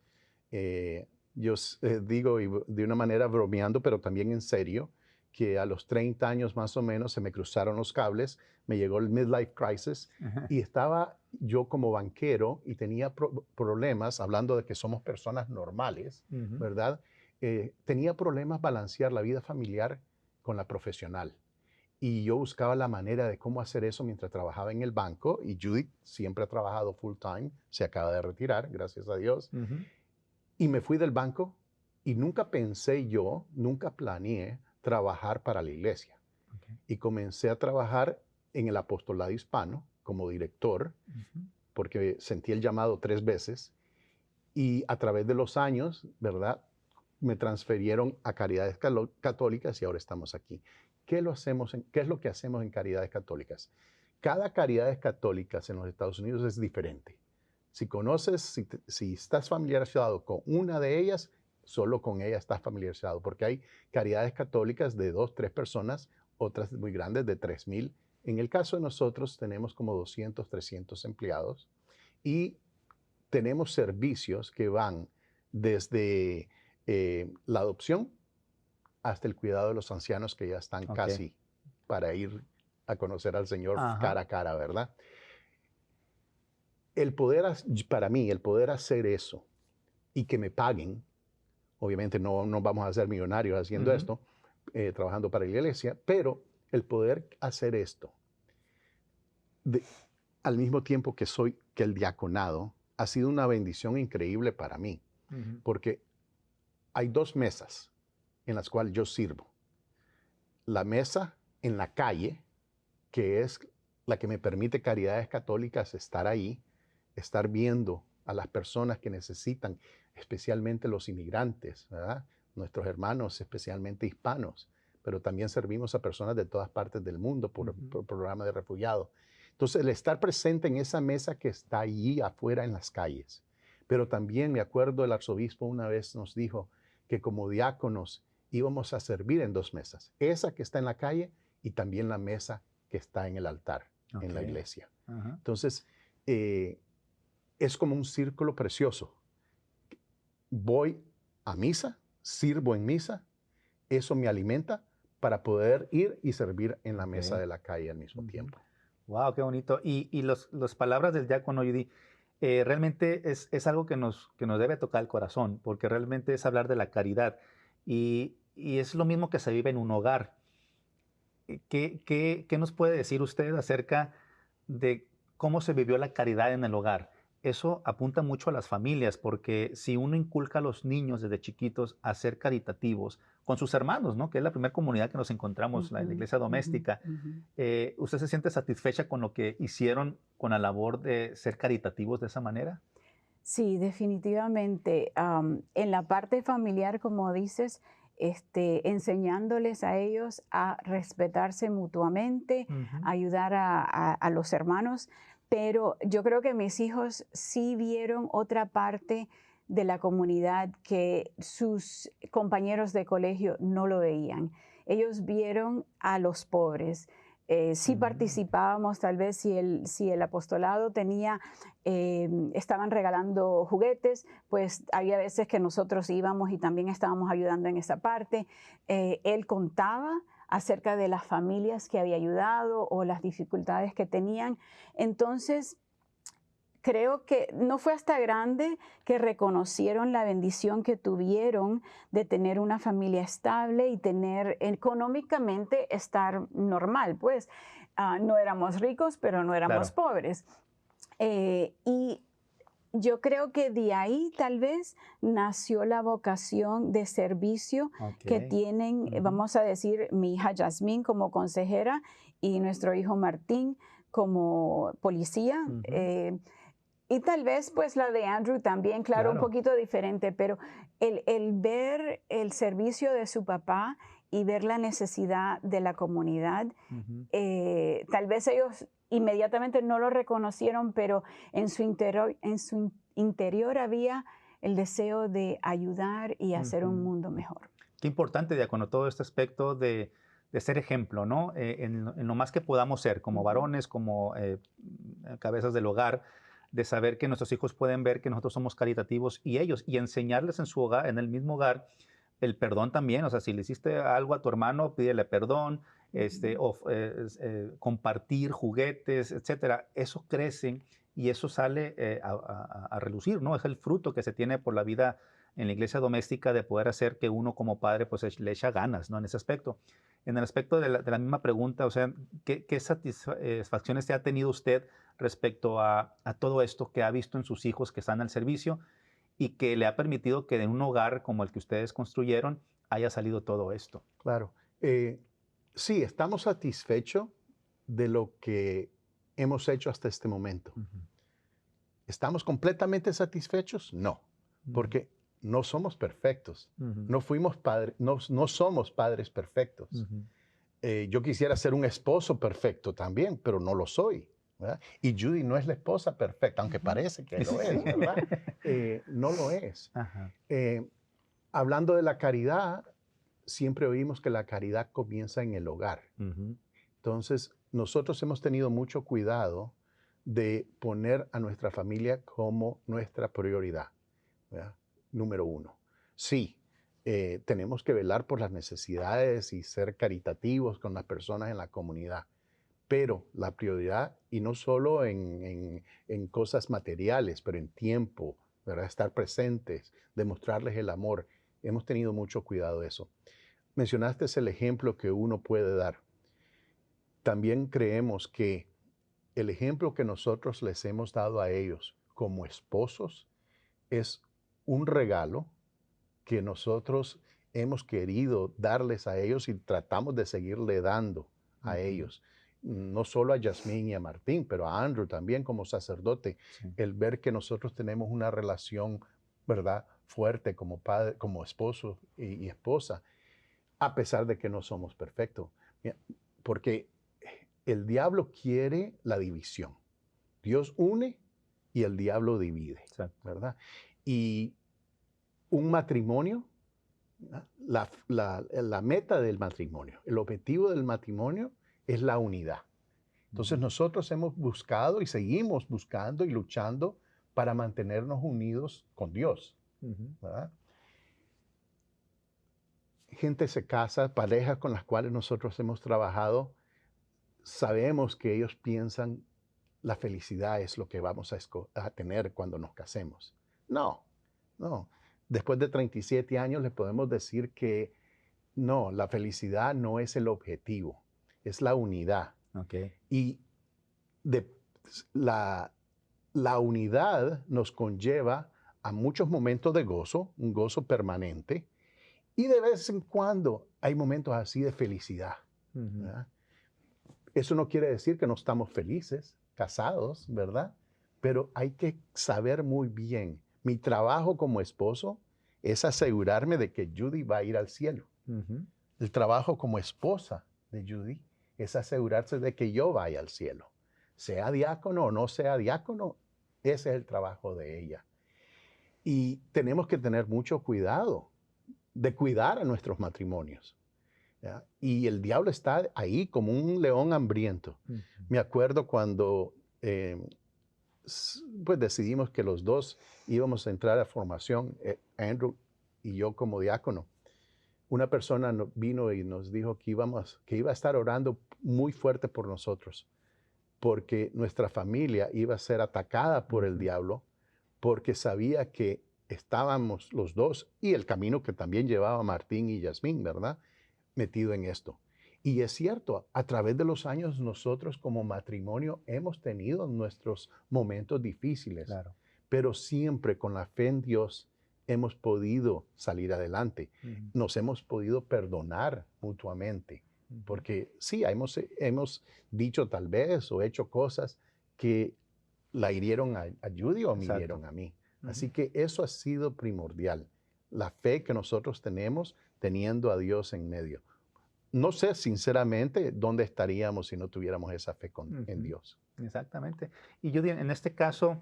Digo de una manera bromeando, pero también en serio, que a los 30 años más o menos se me cruzaron los cables, me llegó el midlife crisis y estaba yo como banquero y tenía problemas, hablando de que somos personas normales, Ujú, ¿verdad? Tenía problemas balancear la vida familiar con la profesional. Y yo buscaba la manera de cómo hacer eso mientras trabajaba en el banco. Y Judith siempre ha trabajado full time, se acaba de retirar, gracias a Dios. ujú, Y me fui del banco y nunca pensé yo, nunca planeé trabajar para la iglesia. ok, Y comencé a trabajar en el apostolado hispano como director, ujú, porque sentí el llamado 3 veces. Y a través de los años, ¿verdad? Me transferieron a Caridades Católicas y ahora estamos aquí. ¿Qué es lo que hacemos en Caridades Católicas? Cada Caridades Católicas en los Estados Unidos es diferente. Si conoces, si estás familiarizado con una de ellas, solo con ella estás familiarizado, porque hay Caridades Católicas de 2, 3 personas, otras muy grandes de 3,000 En el caso de nosotros tenemos como 200, 300 empleados y tenemos servicios que van desde la adopción hasta el cuidado de los ancianos que ya están casi para ir a conocer al Señor cara a cara, ¿verdad? Para mí, el poder hacer eso y que me paguen, obviamente no vamos a ser millonarios haciendo esto, trabajando para la iglesia, pero el poder hacer esto, al mismo tiempo que el diaconado, ha sido una bendición increíble para mí, porque hay 2 mesas en las cuales yo sirvo. La mesa en la calle, que es la que me permite Caridades Católicas estar ahí, estar viendo a las personas que necesitan, especialmente los inmigrantes, ¿verdad? Nuestros hermanos, especialmente hispanos, pero también servimos a personas de todas partes del mundo por programa de refugiados. Entonces, el estar presente en esa mesa que está allí afuera en las calles. Pero también me acuerdo el arzobispo una vez nos dijo que como diáconos íbamos a servir en 2 mesas. Esa que está en la calle y también la mesa que está en el altar, en la iglesia. Entonces, es como un círculo precioso. Voy a misa, sirvo en misa, eso me alimenta para poder ir y servir en la mesa de la calle al mismo tiempo. Wow, qué bonito. Y las palabras del diácono, Judy, realmente es algo que nos debe tocar el corazón, porque realmente es hablar de la caridad. Y es lo mismo que se vive en un hogar. ¿Qué nos puede decir usted acerca de cómo se vivió la caridad en el hogar? Eso apunta mucho a las familias, porque si uno inculca a los niños desde chiquitos a ser caritativos con sus hermanos, ¿no? Que es la primera comunidad que nos encontramos, la iglesia doméstica, ¿usted se siente satisfecha con lo que hicieron con la labor de ser caritativos de esa manera? Sí, definitivamente. En la parte familiar, como dices, enseñándoles a ellos a respetarse mutuamente, ayudar a los hermanos, pero yo creo que mis hijos sí vieron otra parte de la comunidad que sus compañeros de colegio no lo veían. Ellos vieron a los pobres. Sí participábamos, tal vez si el apostolado estaban regalando juguetes, pues había veces que nosotros íbamos y también estábamos ayudando en esa parte. Él contaba acerca de las familias que había ayudado o las dificultades que tenían. Entonces, creo que no fue hasta grande que reconocieron la bendición que tuvieron de tener una familia estable y tener económicamente estar normal. Pues no éramos ricos, pero no éramos pobres. Y yo creo que de ahí tal vez nació la vocación de servicio que tienen, vamos a decir, mi hija Yasmín como consejera y nuestro hijo Martín como policía. Y tal vez pues la de Andrew también, claro, un poquito diferente, pero el ver el servicio de su papá y ver la necesidad de la comunidad, tal vez ellos inmediatamente no lo reconocieron, pero en su interior había el deseo de ayudar y hacer un mundo mejor. Qué importante, diácono, todo este aspecto de ser ejemplo, ¿no? En lo más que podamos ser, como varones, como cabezas del hogar, de saber que nuestros hijos pueden ver que nosotros somos caritativos y enseñarles en su hogar, en el mismo hogar, el perdón también. O sea, si le hiciste algo a tu hermano, pídele perdón, compartir juguetes, etcétera. Eso crece y eso sale a relucir, ¿no? Es el fruto que se tiene por la vida en la iglesia doméstica de poder hacer que uno como padre pues le echa ganas, ¿no? En ese aspecto. En el aspecto de la misma pregunta, o sea, ¿qué satisfacciones te ha tenido usted respecto a todo esto que ha visto en sus hijos que están al servicio y que le ha permitido que de un hogar como el que ustedes construyeron haya salido todo esto? Claro. Sí, estamos satisfechos de lo que hemos hecho hasta este momento. ¿Estamos completamente satisfechos? No, porque no somos perfectos. No fuimos padres, no somos padres perfectos. Yo quisiera ser un esposo perfecto también, pero no lo soy, ¿verdad? Y Judy no es la esposa perfecta, aunque parece que lo es, ¿verdad? No lo es. Hablando de la caridad, siempre oímos que la caridad comienza en el hogar. Entonces, nosotros hemos tenido mucho cuidado de poner a nuestra familia como nuestra prioridad, ¿verdad? Número uno. Sí, tenemos que velar por las necesidades y ser caritativos con las personas en la comunidad, pero la prioridad, y no solo en cosas materiales, pero en tiempo, ¿verdad? Estar presentes, demostrarles el amor. Hemos tenido mucho cuidado de eso. Mencionaste el ejemplo que uno puede dar. También creemos que el ejemplo que nosotros les hemos dado a ellos como esposos es un regalo que nosotros hemos querido darles a ellos y tratamos de seguirle dando a ellos. No solo a Yasmín y a Martín, pero a Andrew también como sacerdote. Sí. El ver que nosotros tenemos una relación, ¿verdad?, fuerte como padre, como esposo y esposa, a pesar de que no somos perfectos. Porque el diablo quiere la división. Dios une y el diablo divide, ¿verdad? Y un matrimonio, la meta del matrimonio, el objetivo del matrimonio es la unidad. Entonces nosotros hemos buscado y seguimos buscando y luchando para mantenernos unidos con Dios, ¿verdad? Gente se casa, parejas con las cuales nosotros hemos trabajado, sabemos que ellos piensan la felicidad es lo que vamos a tener cuando nos casemos. No. Después de 37 años les podemos decir que no, la felicidad no es el objetivo, es la unidad. Okay. Y la unidad nos conlleva a muchos momentos de gozo, un gozo permanente, y de vez en cuando hay momentos así de felicidad. ¿Verdad? Eso no quiere decir que no estamos felices, casados, ¿verdad? Pero hay que saber muy bien. Mi trabajo como esposo es asegurarme de que Judy va a ir al cielo. El trabajo como esposa de Judy es asegurarse de que yo vaya al cielo. Sea diácono o no sea diácono, ese es el trabajo de ella. Y tenemos que tener mucho cuidado de cuidar a nuestros matrimonios. ¿Ya? Y el diablo está ahí como un león hambriento. Me acuerdo cuando pues decidimos que los dos íbamos a entrar a formación, Andrew y yo como diácono. Una persona vino y nos dijo que iba a estar orando muy fuerte por nosotros, porque nuestra familia iba a ser atacada por el diablo, porque sabía que estábamos los dos y el camino que también llevaba Martín y Yasmín, ¿verdad?, metido en esto. Y es cierto, a través de los años nosotros como matrimonio hemos tenido nuestros momentos difíciles, claro, pero siempre con la fe en Dios hemos podido salir adelante. Nos hemos podido perdonar mutuamente, porque sí, hemos dicho tal vez o hecho cosas que la hirieron a Judy o me hirieron a mí. Así que eso ha sido primordial, la fe que nosotros tenemos teniendo a Dios en medio. No sé, sinceramente, dónde estaríamos si no tuviéramos esa fe en Dios. Exactamente. Y yo en este caso,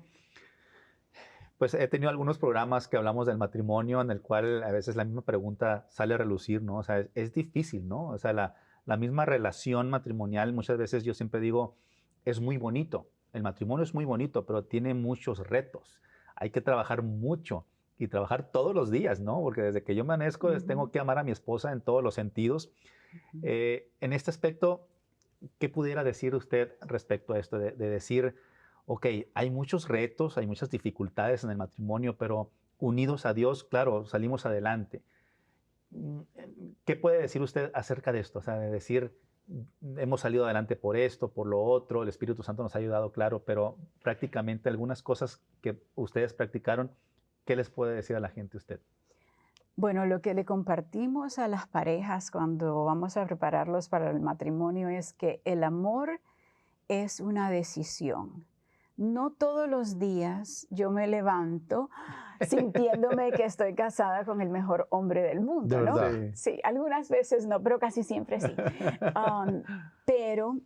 pues he tenido algunos programas que hablamos del matrimonio en el cual a veces la misma pregunta sale a relucir, ¿no? O sea, es difícil, ¿no? O sea, la misma relación matrimonial, muchas veces yo siempre digo, es muy bonito. El matrimonio es muy bonito, pero tiene muchos retos. Hay que trabajar mucho y trabajar todos los días, ¿no? Porque desde que yo amanezco tengo que amar a mi esposa en todos los sentidos. En este aspecto, ¿qué pudiera decir usted respecto a esto? De decir, ok, hay muchos retos, hay muchas dificultades en el matrimonio, pero unidos a Dios, claro, salimos adelante. ¿Qué puede decir usted acerca de esto? O sea, de decir, hemos salido adelante por esto, por lo otro, el Espíritu Santo nos ha ayudado, claro, pero prácticamente algunas cosas que ustedes practicaron, ¿qué les puede decir a la gente usted? Bueno, lo que le compartimos a las parejas cuando vamos a prepararlos para el matrimonio es que el amor es una decisión. No todos los días yo me levanto sintiéndome que estoy casada con el mejor hombre del mundo, ¿no? Sí, algunas veces no, pero casi siempre sí. Pero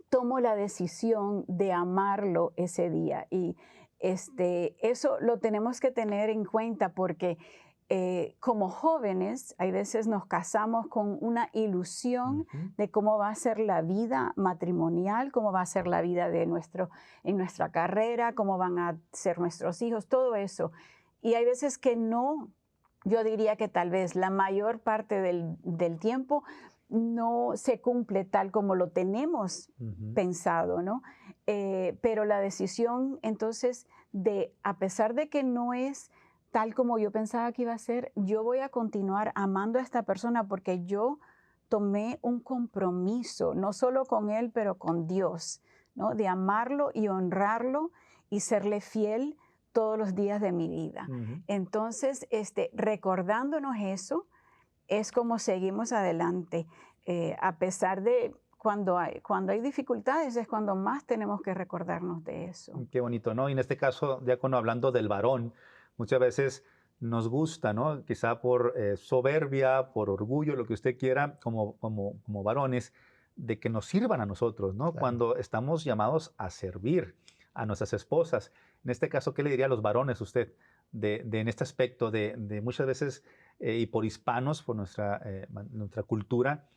tomo la decisión de amarlo ese día y eso lo tenemos que tener en cuenta porque como jóvenes, hay veces nos casamos con una ilusión de cómo va a ser la vida matrimonial, cómo va a ser la vida de en nuestra carrera, cómo van a ser nuestros hijos, todo eso. Y hay veces que no, yo diría que tal vez la mayor parte del tiempo no se cumple tal como lo tenemos pensado, ¿no? Pero la decisión, entonces, a pesar de que no es tal como yo pensaba que iba a ser, yo voy a continuar amando a esta persona porque yo tomé un compromiso, no solo con él, pero con Dios, ¿no? De amarlo y honrarlo y serle fiel todos los días de mi vida. Entonces, recordándonos eso, es como seguimos adelante. A pesar de cuando hay dificultades, es cuando más tenemos que recordarnos de eso. Qué bonito, ¿no? Y en este caso, diácono, hablando del varón, muchas veces nos gusta, ¿no? Quizá por soberbia, por orgullo, lo que usted quiera, como varones, de que nos sirvan a nosotros, ¿no? Claro. Cuando estamos llamados a servir a nuestras esposas. En este caso, ¿qué le diría a los varones usted en este aspecto de muchas veces, y por hispanos, por nuestra cultura,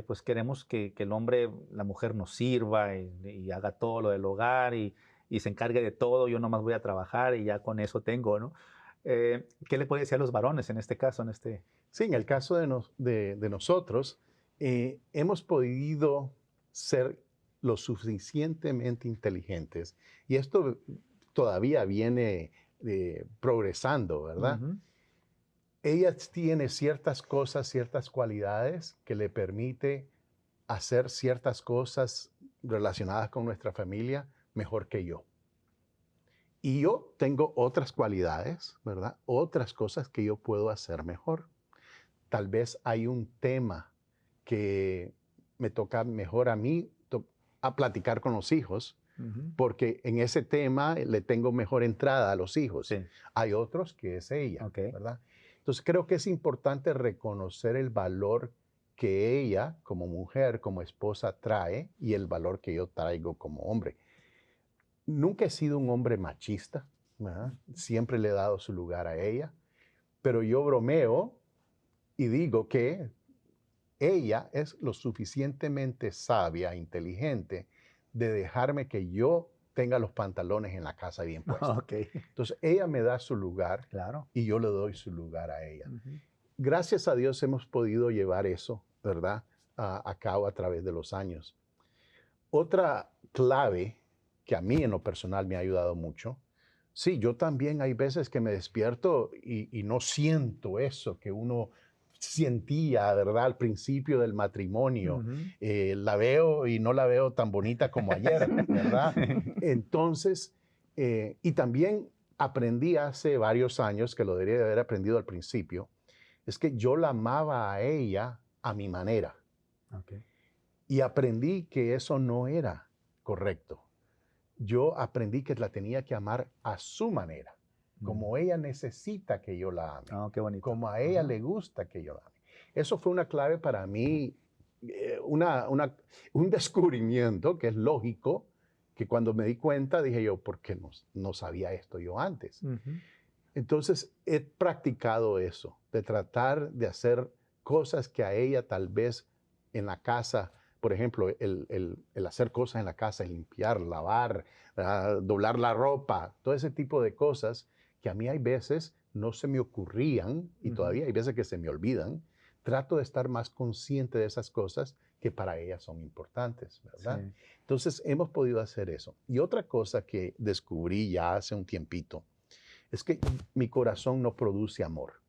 pues queremos que el hombre, la mujer nos sirva y haga todo lo del hogar y se encargue de todo, yo nomás voy a trabajar y ya con eso tengo, ¿no? ¿Qué le puede decir a los varones en este caso? Sí, en el caso de nosotros, hemos podido ser lo suficientemente inteligentes, y esto todavía viene progresando, ¿verdad? Ella tiene ciertas cosas, ciertas cualidades que le permite hacer ciertas cosas relacionadas con nuestra familia mejor que yo. Y yo tengo otras cualidades, ¿verdad? Otras cosas que yo puedo hacer mejor. Tal vez hay un tema que me toca mejor a mí a platicar con los hijos, porque en ese tema le tengo mejor entrada a los hijos. Sí. Hay otros que es ella, ¿verdad? Entonces creo que es importante reconocer el valor que ella como mujer, como esposa trae y el valor que yo traigo como hombre. Nunca he sido un hombre machista, ¿verdad? Siempre le he dado su lugar a ella, pero yo bromeo y digo que ella es lo suficientemente sabia, inteligente, de dejarme que yo tenga los pantalones en la casa bien puestos. Entonces, ella me da su lugar, claro, y yo le doy su lugar a ella. Gracias a Dios hemos podido llevar eso, ¿verdad?, a cabo a través de los años. Otra clave que a mí en lo personal me ha ayudado mucho, sí, yo también hay veces que me despierto y no siento eso que uno sentía, ¿verdad?, al principio del matrimonio. La veo y no la veo tan bonita como ayer, ¿verdad? Entonces, y también aprendí hace varios años, que lo debería de haber aprendido al principio, es que yo la amaba a ella a mi manera. Y aprendí que eso no era correcto. Yo aprendí que la tenía que amar a su manera, como ella necesita que yo la ame, qué bonito. como a ella le gusta que yo la ame. Eso fue una clave para mí, un descubrimiento que es lógico, que cuando me di cuenta dije yo, ¿por qué no sabía esto yo antes? Entonces he practicado eso, de tratar de hacer cosas que a ella tal vez en la casa, por ejemplo, el hacer cosas en la casa, el limpiar, lavar, doblar la ropa, todo ese tipo de cosas que a mí hay veces no se me ocurrían y todavía hay veces que se me olvidan. Trato de estar más consciente de esas cosas que para ella son importantes, ¿verdad? Sí. Entonces hemos podido hacer eso. Y otra cosa que descubrí ya hace un tiempito es que mi corazón no produce amor.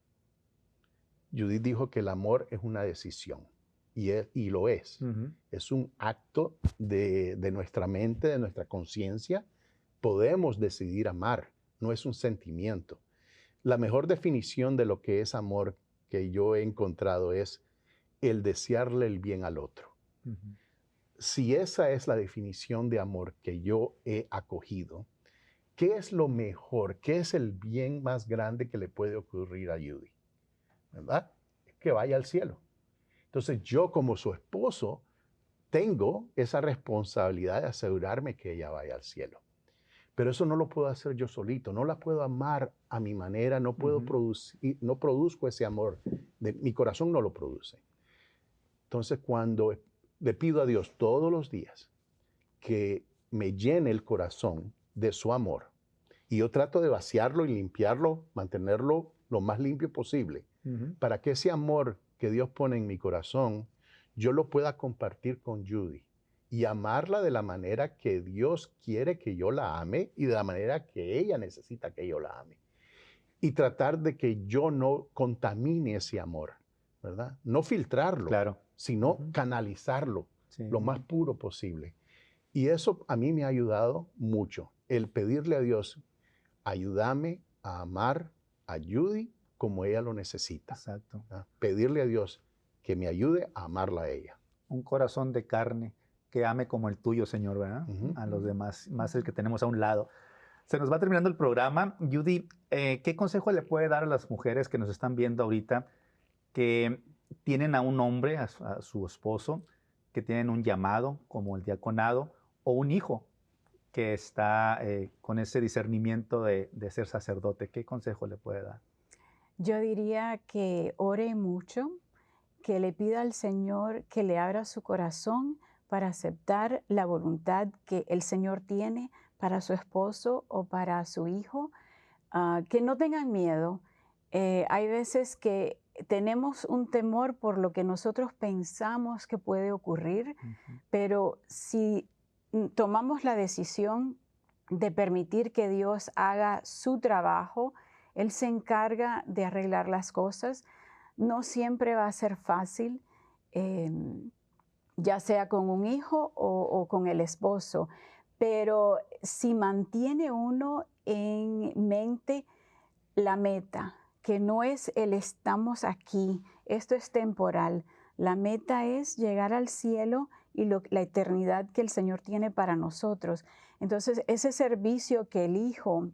Judith dijo que el amor es una decisión. Y lo es. Es un acto de nuestra mente, de nuestra conciencia. Podemos decidir amar, no es un sentimiento. La mejor definición de lo que es amor que yo he encontrado es el desearle el bien al otro. Si esa es la definición de amor que yo he acogido, ¿qué es lo mejor? ¿Qué es el bien más grande que le puede ocurrir a Judy? ¿Verdad? Que vaya al cielo. Entonces yo como su esposo tengo esa responsabilidad de asegurarme que ella vaya al cielo. Pero eso no lo puedo hacer yo solito, no la puedo amar a mi manera, no puedo producir, no produzco ese amor, mi corazón no lo produce. Entonces, cuando le pido a Dios todos los días que me llene el corazón de su amor, y yo trato de vaciarlo y limpiarlo, mantenerlo lo más limpio posible, para que ese amor que Dios pone en mi corazón, yo lo pueda compartir con Judy y amarla de la manera que Dios quiere que yo la ame y de la manera que ella necesita que yo la ame. Y tratar de que yo no contamine ese amor, ¿verdad? No filtrarlo, claro, sino canalizarlo lo más puro posible. Y eso a mí me ha ayudado mucho, el pedirle a Dios, ayúdame a amar a Judy como ella lo necesita. Exacto. Pedirle a Dios que me ayude a amarla a ella. Un corazón de carne que ame como el tuyo, Señor, ¿verdad? A los demás, más el que tenemos a un lado. Se nos va terminando el programa. Judy, ¿qué consejo le puede dar a las mujeres que nos están viendo ahorita que tienen a un hombre, a su esposo, que tienen un llamado como el diaconado, o un hijo que está con ese discernimiento de ser sacerdote? ¿Qué consejo le puede dar? Yo diría que ore mucho, que le pida al Señor que le abra su corazón para aceptar la voluntad que el Señor tiene para su esposo o para su hijo, que no tengan miedo. Hay veces que tenemos un temor por lo que nosotros pensamos que puede ocurrir, pero si tomamos la decisión de permitir que Dios haga su trabajo, Él se encarga de arreglar las cosas. No siempre va a ser fácil, ya sea con un hijo o con el esposo, pero si mantiene uno en mente la meta, que no es el estamos aquí, esto es temporal, la meta es llegar al cielo y la eternidad que el Señor tiene para nosotros. Entonces, ese servicio que el hijo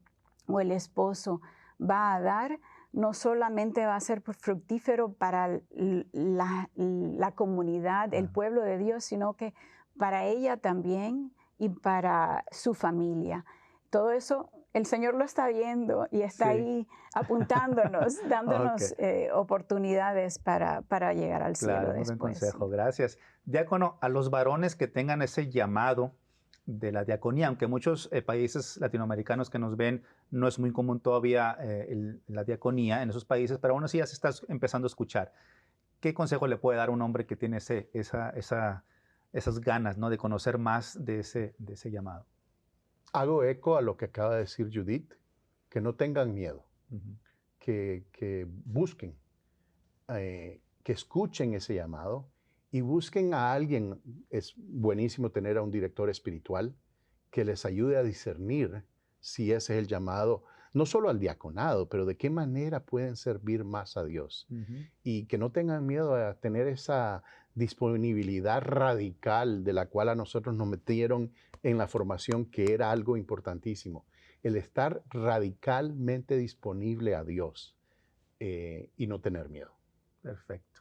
o el esposo va a dar, no solamente va a ser fructífero para la comunidad, el pueblo de Dios, sino que para ella también y para su familia. Todo eso el Señor lo está viendo y está ahí apuntándonos, dándonos oportunidades para llegar al cielo Claro, después. muy buen consejo, gracias. Diácono, a los varones que tengan ese llamado de la diaconía, aunque muchos países latinoamericanos que nos ven no es muy común todavía la diaconía en esos países, pero aún así ya se está empezando a escuchar. ¿Qué consejo le puede dar a un hombre que tiene esas ganas, ¿no?, de conocer más de ese llamado? Hago eco a lo que acaba de decir Judith, que no tengan miedo, que busquen, que escuchen ese llamado y busquen a alguien. Es buenísimo tener a un director espiritual que les ayude a discernir si ese es el llamado, no solo al diaconado, pero de qué manera pueden servir más a Dios. Y que no tengan miedo a tener esa disponibilidad radical de la cual a nosotros nos metieron en la formación, que era algo importantísimo. El estar radicalmente disponible a Dios y no tener miedo. Perfecto.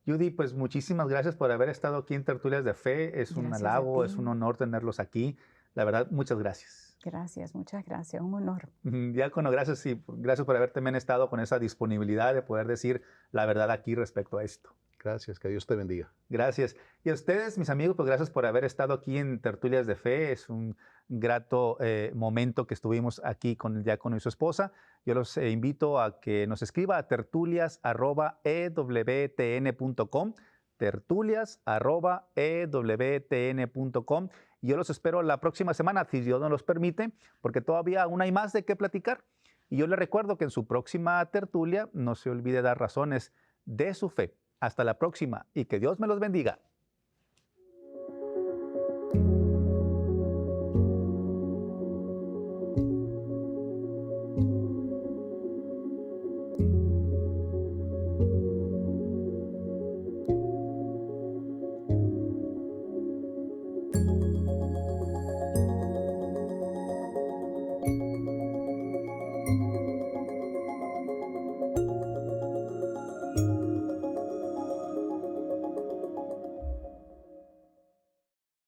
Judy, pues muchísimas gracias por haber estado aquí en Tertulias de Fe. Es un halago, es un honor tenerlos aquí. La verdad, muchas gracias. Gracias, muchas gracias, un honor. Diácono, gracias, y gracias por haber también estado con esa disponibilidad de poder decir la verdad aquí respecto a esto. Gracias, que Dios te bendiga. Gracias. Y a ustedes, mis amigos, pues gracias por haber estado aquí en Tertulias de Fe. Es un grato momento que estuvimos aquí con el diácono y su esposa. Yo los invito a que nos escriba a tertulias@ewtn.com, tertulias@ewtn.com. Y yo los espero la próxima semana, si Dios nos los permite, porque todavía aún hay más de qué platicar. Y yo les recuerdo que en su próxima tertulia no se olvide dar razones de su fe. Hasta la próxima y que Dios me los bendiga.